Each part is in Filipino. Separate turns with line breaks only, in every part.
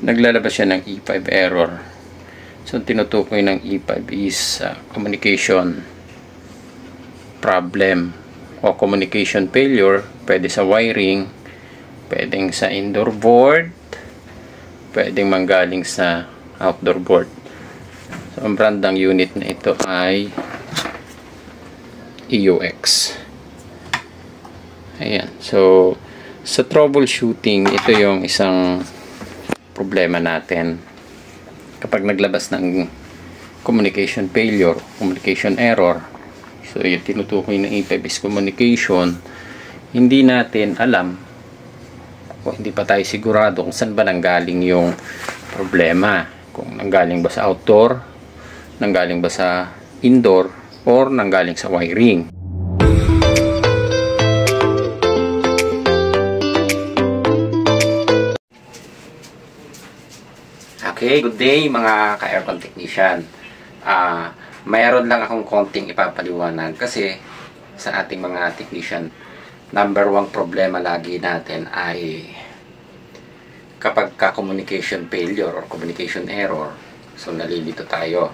naglalabas siya ng E5 error. So, tinutukoy ng E5 is communication problem o communication failure. Pwede sa wiring, pwedeng sa indoor board, pwedeng manggaling sa outdoor board. So, ang brandang unit na ito ay EUX. Ayan. So, sa troubleshooting, ito yung isang problema natin. Kapag naglabas ng communication failure, communication error, so yung tinutukoy ng E5 is communication, hindi natin alam o hindi pa tayo sigurado kung saan ba nanggaling yung problema. Kung nanggaling ba sa outdoor, nanggaling ba sa indoor, or nanggaling sa wiring. Okay, good day mga ka-aircon technician. Mayroon lang akong konting ipapaliwanag kasi sa ating mga technician, number one problema lagi natin ay kapag ka-communication failure or communication error, so nalilito tayo.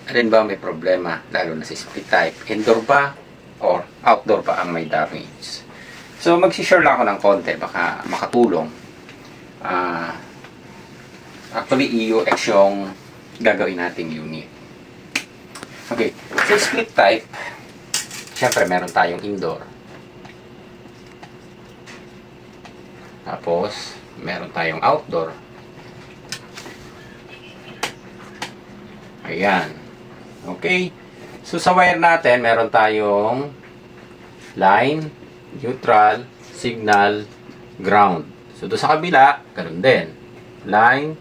Alin ba may problema, lalo na sa split type? Indoor ba or outdoor ba ang may damage? So mag-share lang ako ng konti, baka makatulong. Actually, EUX yung gagawin nating unit. Okay, so split type, syempre meron tayong indoor. Tapos, meron tayong outdoor. Ayan. Okay. So, sa wire natin, meron tayong line, neutral, signal, ground. So, doon sa kabila, ganun din. Line,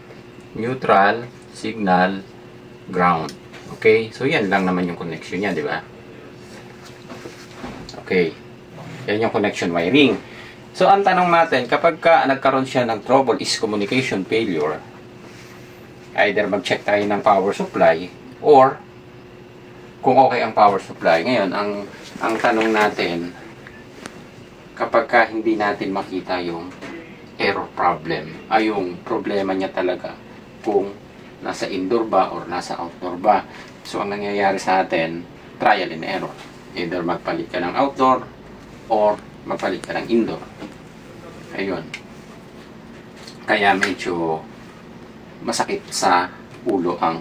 neutral, signal, ground. Okay? So, yan lang naman yung connection niya, di ba? Okay. Yan yung connection wiring. So, ang tanong natin, kapag nagkaroon siya ng trouble is communication failure, either mag-check tayo ng power supply or kung okay ang power supply. Ngayon, ang tanong natin, kapag hindi natin makita yung error problem, ay yung problema niya talaga kung nasa indoor ba or nasa outdoor ba. So, ang nangyayari sa atin, trial and error. Either magpalit ka ng outdoor or magpalit ka ng indoor. Ayun. Kaya medyo masakit sa ulo ang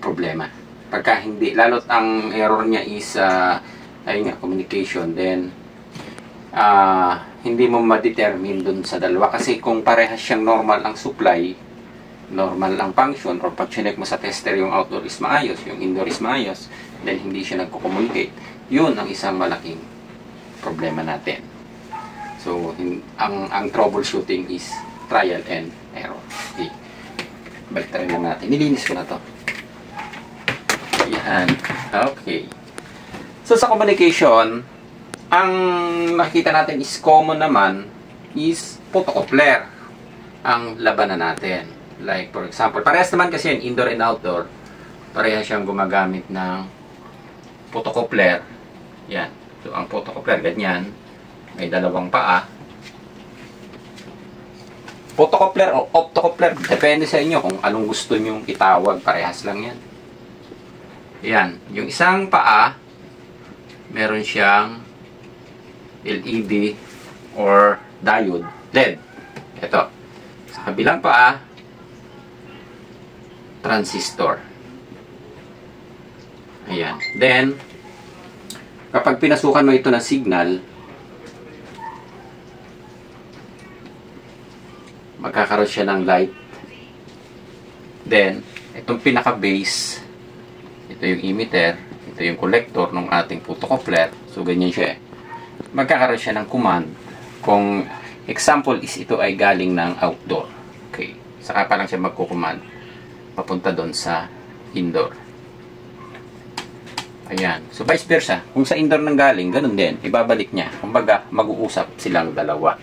problema. Pagka hindi, lalo't ang error niya is ayun nga, communication, then hindi mo ma-determine dun sa dalawa. Kasi kung parehas siyang normal ang supply, normal ang function, or pag chinek mo sa tester yung outdoor is maayos, yung indoor is maayos, then hindi siya nagko-communicate, yun ang isang malaking problema natin. So, ang troubleshooting is trial and error. Okay. Balik rin lang natin. Nilinis ko na to. Ayan. Okay. So, sa communication, ang nakikita natin is common naman is photocoupler ang labanan natin. Like, for example, parehas naman kasi yung indoor and outdoor, parehas siyang gumagamit ng photocoupler. Yan. So, ang photocoupler, ganyan. May dalawang paa. Photocoupler o optocoupler, depende sa inyo kung anong gusto nyong itawag. Parehas lang yan. Yan. Yung isang paa, meron siyang LED or diode, LED. Ito. Sa kabilang paa, transistor. Ayan. Then, kapag pinasukan mo ito ng signal, magkakaroon siya ng light. Then, itong pinaka-base, ito yung emitter, ito yung collector ng ating photocoupler. So, ganyan siya. Magkakaroon siya ng command. Kung example is ito ay galing ng outdoor. Okay. Saka pa lang siya magkukommand papunta doon sa indoor. Ayan. So, vice versa. Kung sa indoor nang galing, ganun din. Ibabalik niya. Kumbaga, mag-uusap silang dalawa.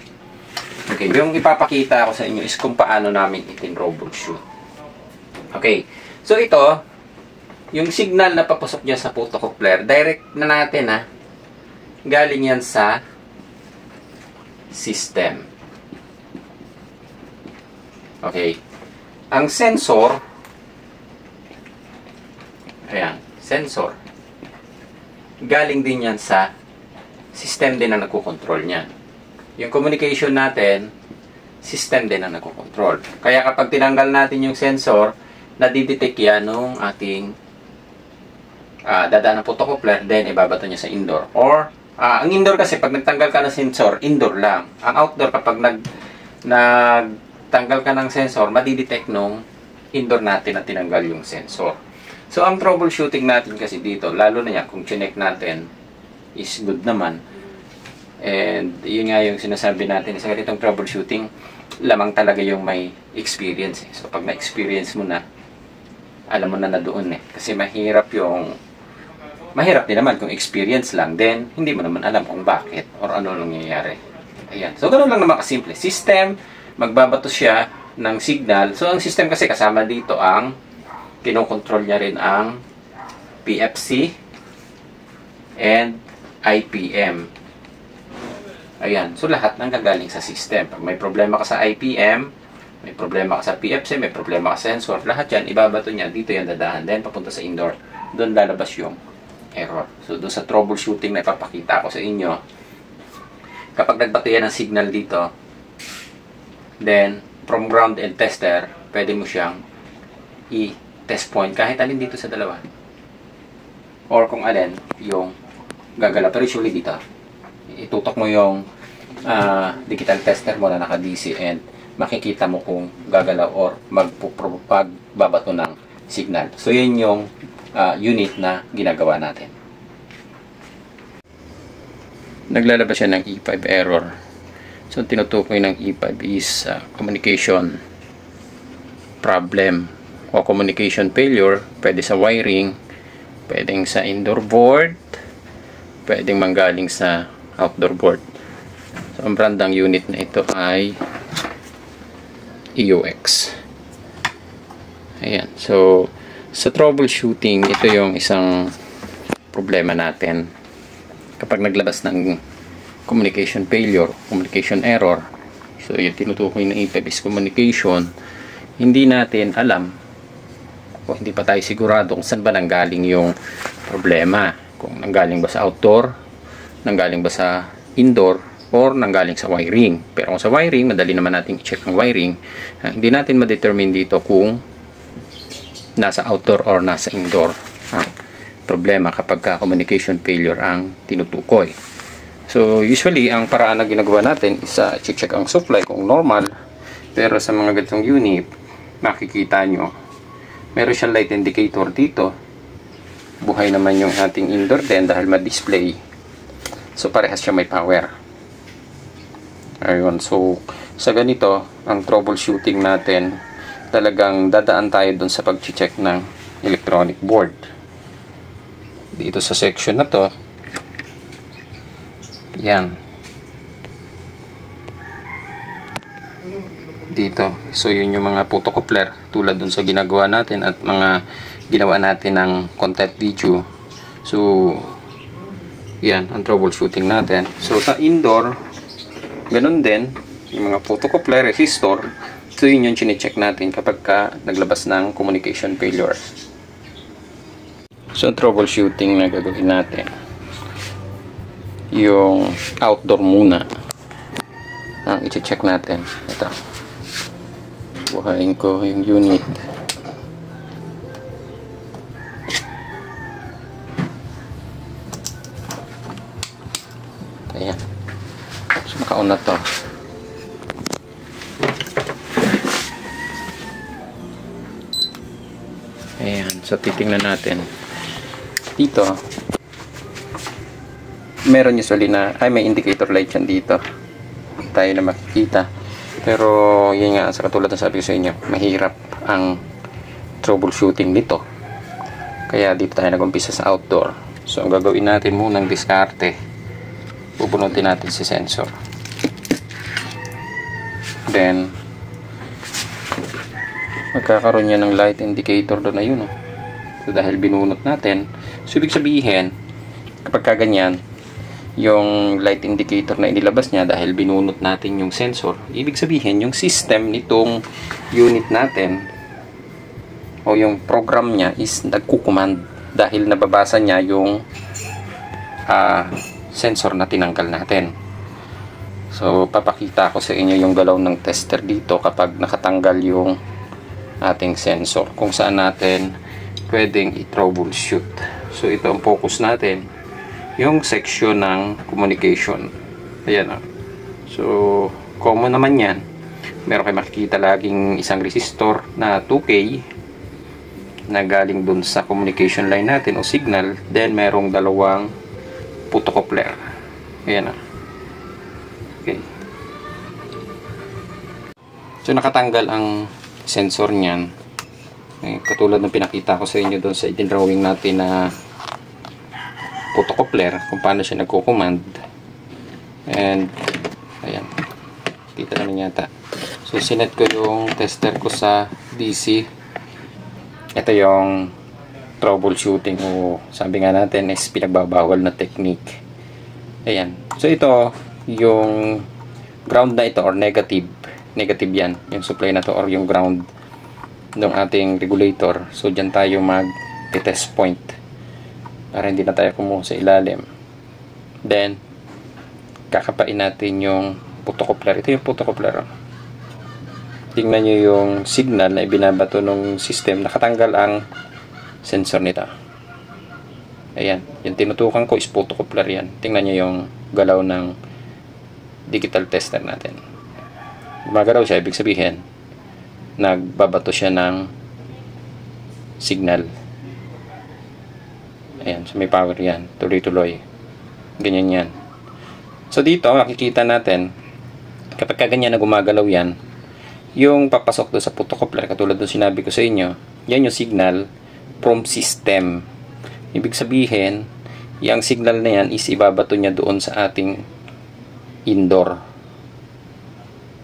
Okay. Yung ipapakita ko sa inyo is kung paano namin itin-troubleshoot. Okay. So, ito, yung signal na papasok niya sa photocoupler, direct na natin, galing yan sa system. Okay. ang sensor, ayan, sensor, galing din yan sa system din na nagkukontrol niyan. Yung communication natin, system din na nagkukontrol. Kaya kapag tinanggal natin yung sensor, nadidetect yan nung ating dadaan ng photocoupler, then ibabato niya sa indoor. Or, ang indoor kasi, pag nagtanggal ka ng sensor, indoor lang. Ang outdoor, kapag nagtanggal ka ng sensor, madidetect nung indoor natin na tinanggal yung sensor. So, ang troubleshooting natin kasi dito, lalo na yan, kung chinek natin, is good naman. And, yun nga yung sinasabi natin, sa ganitong troubleshooting, lamang talaga yung may experience. So, pag na-experience mo na, alam mo na doon eh. Kasi mahirap din naman kung experience lang, then hindi mo naman alam kung bakit or ano nangyayari. Ayan. So, ganoon lang naman kasimple. System, magbabato siya ng signal. So, ang system kasi kasama dito ang kinokontrol niya rin ang PFC and IPM. Ayan. So, lahat nang gagaling sa system. Pag may problema ka sa IPM, may problema ka sa PFC, may problema ka sa sensor, lahat yan, ibabato niya. Dito yan dadahan. Then, papunta sa indoor. Doon lalabas yung error. So, doon sa troubleshooting na ipapakita ko sa inyo, kapag nagbato yan ng signal dito, then, from ground and tester, pwede mo siyang i-test point kahit alin dito sa dalawa. Or kung alin, yung gagala. Pero usually dito, itutok mo yung digital tester mo na naka-DC and makikita mo kung gagalaw or magbabato ng signal. So, yun yung unit na ginagawa natin. Naglalabas siya ng E5 error. So, tinutukoy ng E5 is communication problem o communication failure. Pwede sa wiring, pwedeng sa indoor board, pwedeng manggaling sa outdoor board. So, ang brandang unit na ito ay EOX. Ayan. So, sa troubleshooting, ito yung isang problema natin. Kapag naglabas ng communication failure, communication error, so yung tinutukoy ng E5 is communication, hindi natin alam o hindi pa tayo sigurado kung saan ba nanggaling yung problema. Kung nanggaling ba sa outdoor, nanggaling ba sa indoor, or nanggaling sa wiring. Pero kung sa wiring, madali naman natin i-check ang wiring. Hindi natin ma-determine dito kung nasa outdoor or nasa indoor problema kapag communication failure ang tinutukoy. So, usually, ang paraan na ginagawa natin is check ang supply kung normal. Pero sa mga ganitong unit, makikita nyo, meron siyang light indicator dito. Buhay naman yung ating indoor din dahil ma-display. So, parehas siya may power. Ayun. So, sa ganito, ang troubleshooting natin, talagang dadaan tayo dun sa pag-check ng electronic board. Dito sa section na to, yan. Dito. So, yun yung mga photocoupler tulad dun sa ginagawa natin at mga ginawa natin ng content video. So, yan, ang troubleshooting natin. So, sa indoor, ganun din, yung mga photocoupler, resistor, so yun yung chinecheck natin kapag naglabas ng communication failure. So, troubleshooting na gagawin natin, yung outdoor muna ang i-check natin. Ito, buhayin ko yung unit. Ayan. So, naka-on na to. Ayan. So, titingnan natin. Dito, meron usually na, may indicator light yan dito. Tayo na makikita. Pero, yun nga, sa katulad ng sabi ko sa inyo, mahirap ang troubleshooting nito. Kaya, dito tayo nag-umpisa sa outdoor. So, ang gagawin natin munang diskarte, bubunutin natin si sensor. Then, magkakaroon yan ng light indicator doon na yun. So, dahil binunot natin, so, ibig sabihin, kapag kaganyan, yung light indicator na inilabas niya dahil binunot natin yung sensor, ibig sabihin, yung system nitong unit natin o yung program niya is nagkukumand dahil nababasa niya yung sensor na tinanggal natin. So papakita ko sa inyo yung galaw ng tester dito kapag nakatanggal yung ating sensor, kung saan natin pwedeng i-troubleshoot. So ito ang focus natin, yung section ng communication. Ayan. So common naman yan. Meron kayo makikita laging isang resistor na 2K na galing dun sa communication line natin o signal. Then merong dalawang photocoupler. Ayan. Okay. So nakatanggal ang sensor niyan. Katulad ng pinakita ko sa inyo doon sa drawing natin na photocoupler, kung paano siya nagko-command. And ayan, kita naman yata. So sinet ko yung tester ko sa DC. Ito yung troubleshooting o sabi nga natin is pinagbabawal na technique. Ayan, so ito yung ground na ito or negative yan, yung supply na to or yung ground ng ating regulator. So dyan tayo mag-test point para hindi na tayo kumuha sa ilalim. Then kakapain natin yung photocoupler. Ito yung photocoupler. Tingnan nyo yung signal na ibinabato ng system. Nakatanggal ang sensor nito. Ayan, yung tinutukan ko is photocoupler yan. Tingnan nyo yung galaw ng digital tester natin. Gumagalaw siya, ibig sabihin nagbabato siya ng signal. Ayan, so may power yan, tuloy-tuloy. Ganyan yan. So dito makikita natin kapag ganyan na gumagalaw yan, yung papasok doon sa photocoupler, katulad doon sinabi ko sa inyo, yan yung signal from system. Ibig sabihin, yung signal na yan is ibabato niya doon sa ating indoor.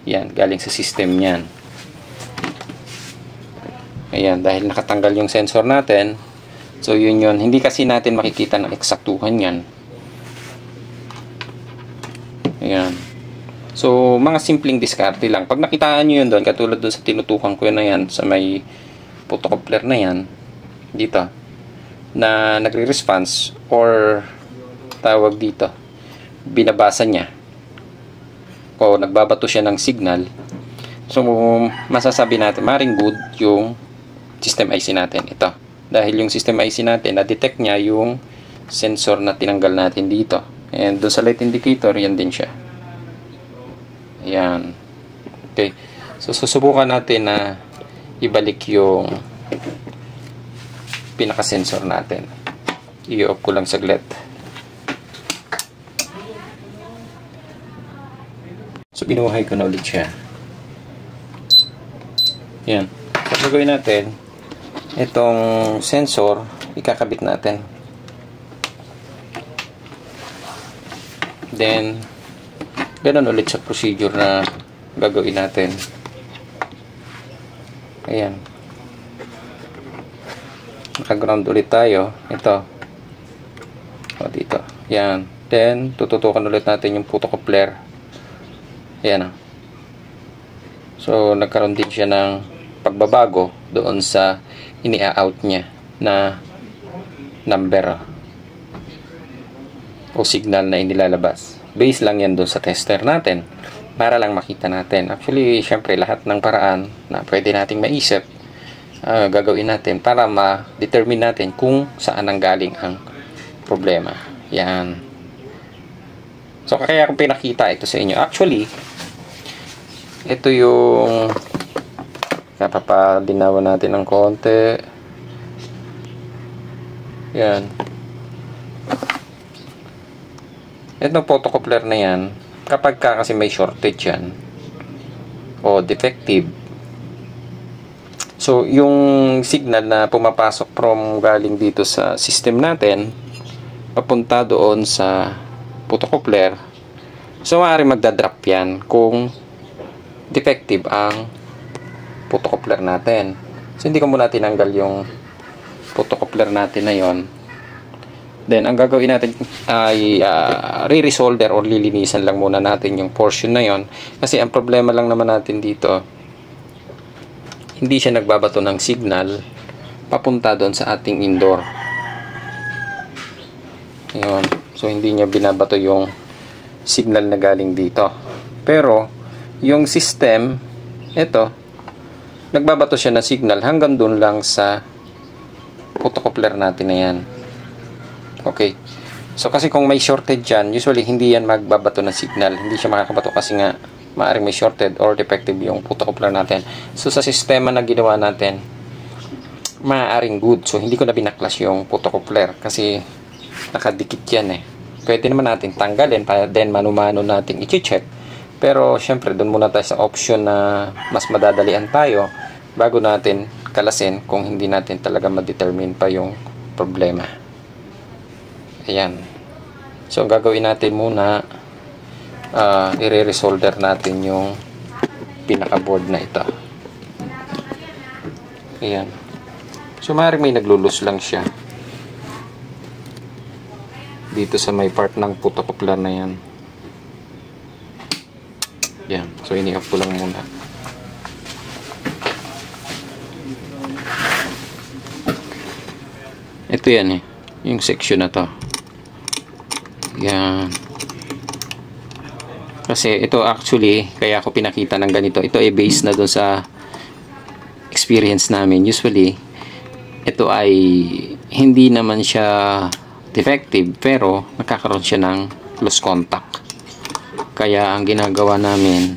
Yan, galing sa system niyan. Ayan, dahil nakatanggal yung sensor natin, so yun. Hindi kasi natin makikita ng eksaktuhan yan. Ayan. So, mga simpleng diskarte lang. Pag nakitaan nyo yun doon, katulad doon sa tinutukan ko na yan, sa may photocoupler na yan, dito, na nagre-response or tawag dito, binabasa niya o nagbabato siya ng signal. So masasabi natin maring good yung system IC natin ito, dahil yung system IC natin na-detect niya yung sensor na tinanggal natin dito. And doon sa light indicator, yan din siya. Ayan. Okay, so susubukan natin na ibalik yung pinaka-sensor natin. I-off ko lang saglit. So binuhay ko na ulit siya. Yan. So gagawin natin, itong sensor ikakabit natin. Then ganun ulit sa procedure na gagawin natin. Ayan. Naka-ground ulit tayo. Ito. O dito. Yan. Then tututukan ulit natin yung photocoupler. Ayan. So nagkaroon din siya ng pagbabago doon sa ini-out niya na number o signal na inilalabas. Base lang yan doon sa tester natin para lang makita natin. Actually, syempre lahat ng paraan na pwede nating maisip, gagawin natin para ma-determine natin kung saan ang galing ang problema. Yan. So kaya kung pinakita ito sa inyo, actually ito yung kapapalinawan natin ng konti. Yan. Itong photocoupler na yan, kapag kasi may shortage yan o defective, so yung signal na pumapasok from galing dito sa system natin papunta doon sa photocoupler, so maaari magdadrop yan kung defective ang photocoupler natin. So hindi ko muna tinanggal yung photocoupler natin na yon. Then ang gagawin natin ay re-resolder or lilinisan lang muna natin yung portion na yon, kasi ang problema lang naman natin dito, hindi siya nagbabato ng signal papunta doon sa ating indoor. Ayun. So, hindi niya binabato yung signal na galing dito. Pero, yung system, ito, nagbabato siya ng signal hanggang doon lang sa photocoupler natin na yan. Okay. So, kasi kung may shorted dyan, usually hindi yan magbabato ng signal. Hindi siya makakabato kasi nga maaaring may shorted or defective yung photocoupler natin. So, sa sistema na ginawa natin, maaaring good. So, hindi ko na binaklas yung photocoupler kasi nakadikit yan eh. Pwede naman natin tanggalin para then mano-mano natin i-check. Pero, syempre, doon muna tayo sa option na mas madadalian tayo bago natin kalasin kung hindi natin talaga ma-determine pa yung problema. Ayan. So, ang gagawin natin muna, i-resolder natin yung pinaka-board na ito. Ayan. So, maaaring may naglulus lang siya dito sa may part ng photocoupler na yan. Yan. So, ini-off ko lang muna. Ito yan eh. Yung section na to. Yan. Kasi ito actually, kaya ako pinakita ng ganito. Ito ay based na doon sa experience namin. Usually, ito ay hindi naman siya defective, pero nakakaroon siya ng loose contact. Kaya ang ginagawa namin,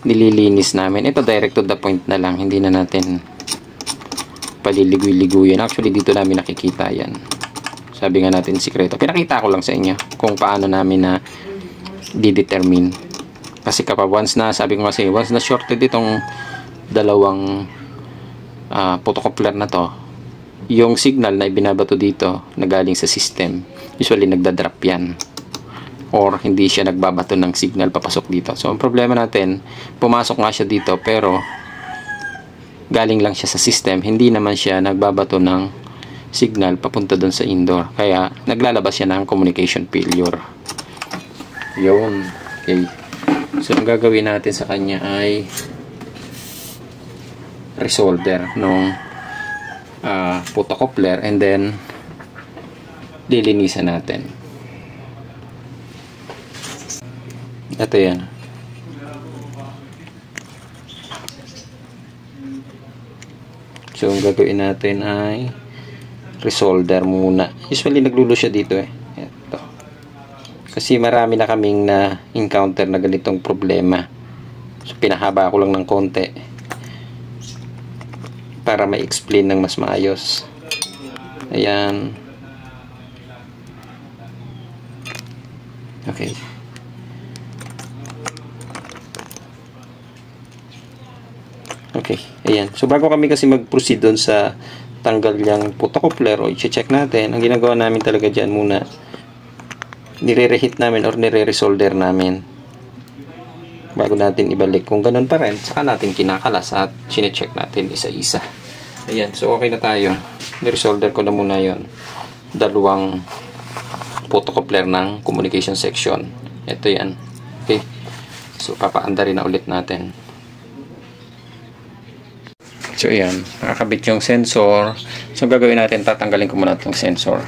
nililinis namin. Ito direct to the point na lang, hindi na natin paliligoy-ligoyan. Actually dito namin nakikita yan. Sabi nga natin sikreto. Pinakita ko lang sa inyo kung paano namin na didetermine. Kasi kapag once na, sabi ko kasi, once na shorted itong dalawang photocoupler na to, yung signal na ibinabato dito na galing sa system, usually nagdadrop yan or hindi siya nagbabato ng signal papasok dito. So ang problema natin, pumasok nga siya dito pero galing lang siya sa system, hindi naman siya nagbabato ng signal papunta doon sa indoor, kaya naglalabas siya ng communication failure. Yun. Okay. So ang gagawin natin sa kanya ay resolder nung photocoupler and then lilinisan natin. Ito yan. So ang gagawin natin ay resolder muna. Usually naglulo siya dito eh. Ito. Kasi marami na kaming na encounter na ganitong problema. So pinahaba ko lang ng konti para ma-explain ng mas maayos. Ayan. Okay. Okay. Ayan. So, bago kami kasi mag-proceed doon sa tanggal yung photocoupler o i-check natin, ang ginagawa namin talaga dyan muna, nire-reheat namin or nire-resolder namin bago natin ibalik. Kung ganun pa rin, saka natin kinakalas at sine-check natin isa-isa. Ayan, so okay na tayo. Niresolder ko na muna yon dalawang photocoupler ng communication section. Ito yan. Okay. So papaanda rin na ulit natin. So ayan, nakakabit yung sensor. So gagawin natin, tatanggalin ko muna itong sensor.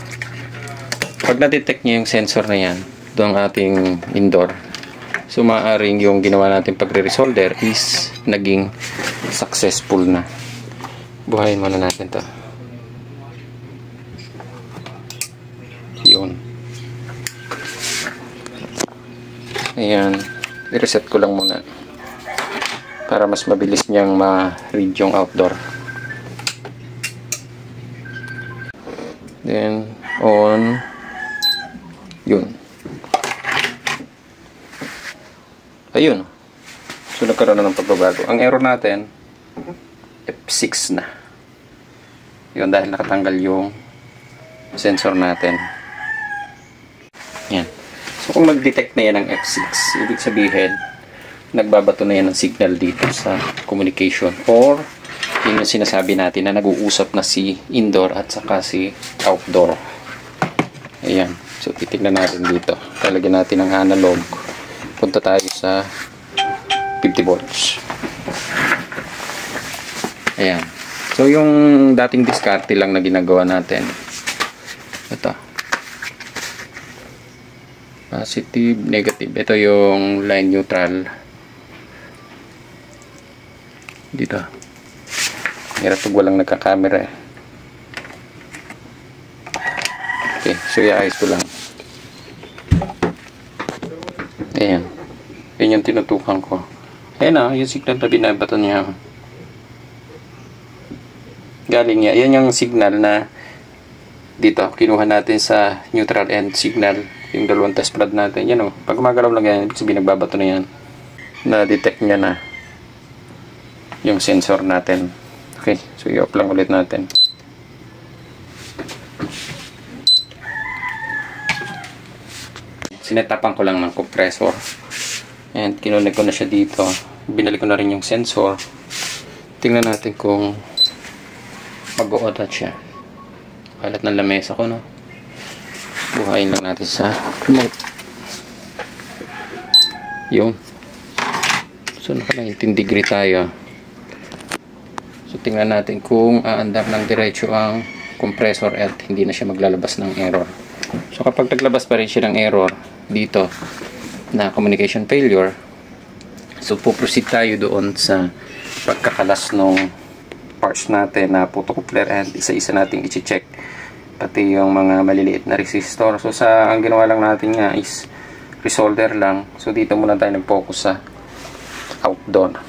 Pag na-detect nyo yung sensor na yan, ito ang ating indoor. So maaaring yung ginawa natin pagre-resolder is naging successful na. Buhayin muna natin to. Yun. Ayan. I-reset ko lang muna para mas mabilis niyang ma-read yung outdoor. Then on. Yun. Ayun. So nagkaroon na ng pagbabago. Ang error natin F6 na. Yun, dahil nakatanggal yung sensor natin. Yan. So kung mag-detect na yan ng F6, ibig sabihin nagbabato na yan ng signal dito sa communication, or yun yung sinasabi natin na nag-uusap na si indoor at saka si outdoor. Ayan. So titignan natin dito. Talagyan natin ang analog. Punta tayo sa 50 volts. Ayan. So, yung dating diskarte lang na ginagawa natin. Ito. Positive, negative. Ito yung line neutral. Dito. Hirap pag walang nagka-camera eh. Okay, so iayos ko lang. Ayan. Yan yung tinutukan ko. Ayan na, yung signal na binabato niya. Galing niya. Yan yung signal na dito, kinuha natin sa neutral end signal. Yung dalawang test pad natin. Yan o. Pag gumagalaw lang yan, ibig sabihin nagbabato na yan. Na-detect niya na yung sensor natin. Okay, so i-off lang ulit natin. Sinetapan ko lang ng compressor. And kinunik ko na siya dito. Binalik ko na rin yung sensor. Tingnan natin kung mag-o-otat siya. Kalat ng lamesa ko, no? Buhayin lang natin sa remote. Yung. So, naka 19 degree tayo. So, tingnan natin kung aandar ng diretso ang compressor at hindi na siya maglalabas ng error. So, kapag naglabas pa rin siya ng error dito na communication failure, so puproceed tayo doon sa pagkakalas ng parts natin na puto-coupler and isa-isa natin i-check pati yung mga maliliit na resistor. So ang ginawa lang natin nga is resolder lang. So dito muna tayo nag-focus sa outdoor.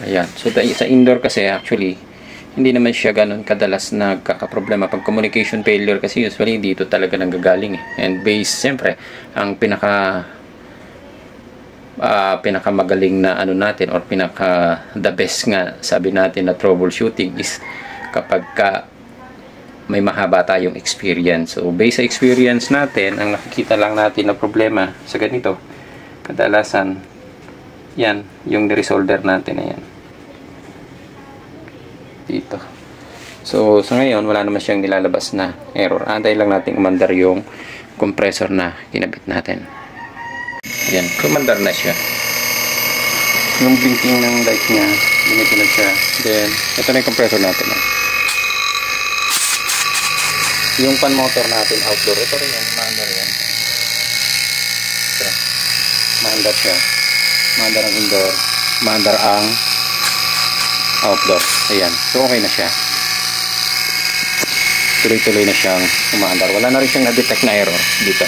Ayan. So sa indoor kasi actually hindi naman siya ganun kadalas nagkakaproblema pag communication failure kasi usually dito talaga nanggagaling eh. And base, siyempre, ang pinakamagaling na ano natin or the best nga sabi natin na troubleshooting is kapag may mahaba tayong experience. So, based sa experience natin, ang nakikita lang natin na problema sa ganito, kadalasan, yan, yung resolder natin na yan. Dito. So, sa ngayon, wala naman siyang nilalabas na error. Antay lang natin umandar yung compressor na kinabit natin. Ayan, umandar na siya. Yung blinking ng light niya, ganito na siya. Then, ito na yung compressor natin. Yung pan motor natin, outdoor. Ito rin yan, maandar yan. Ito. Maandar siya. Maandar ang indoor. Maandar ang outdoor. Ayan. So, okay na siya. Tuloy-tuloy na siyang umaandar. Wala na rin siyang na-detect na error dito.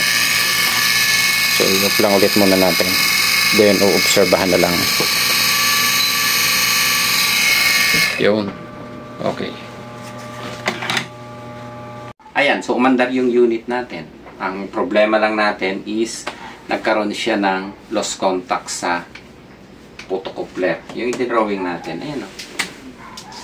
So, i-off lang ulit muna natin. Then, uobserbahan na lang. Yun. Okay. Ayan. So, umandar yung unit natin. Ang problema lang natin is nagkaroon siya ng lost contact sa puto-coupler. Yung i-drawing natin. Ayan o.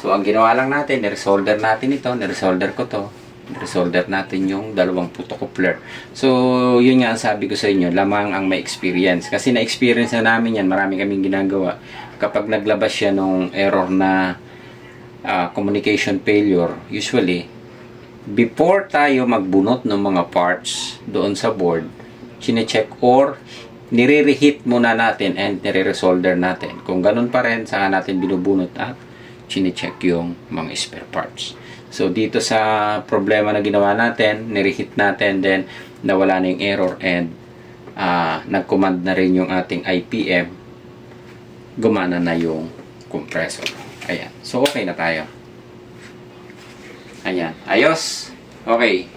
So, ang ginawa lang natin, niresolder natin ito, niresolder ko to, niresolder natin yung dalawang puto-coupler. So, yun nga ang sabi ko sa inyo, lamang ang may experience. Kasi na-experience na namin yan, marami kaming ginagawa. Kapag naglabas siya ng error na communication failure, usually, before tayo magbunot ng mga parts doon sa board, chine-check or nire-reheat muna natin and nire-resolder natin. Kung ganun pa rin, saka natin binubunot at chine-check yung mga spare parts. So, dito sa problema na ginawa natin, nirehit natin, then nawala na yung error and nag-command na rin yung ating IPM, gumana na yung compressor. Ayan. So, okay na tayo. Ayan. Ayos. Okay.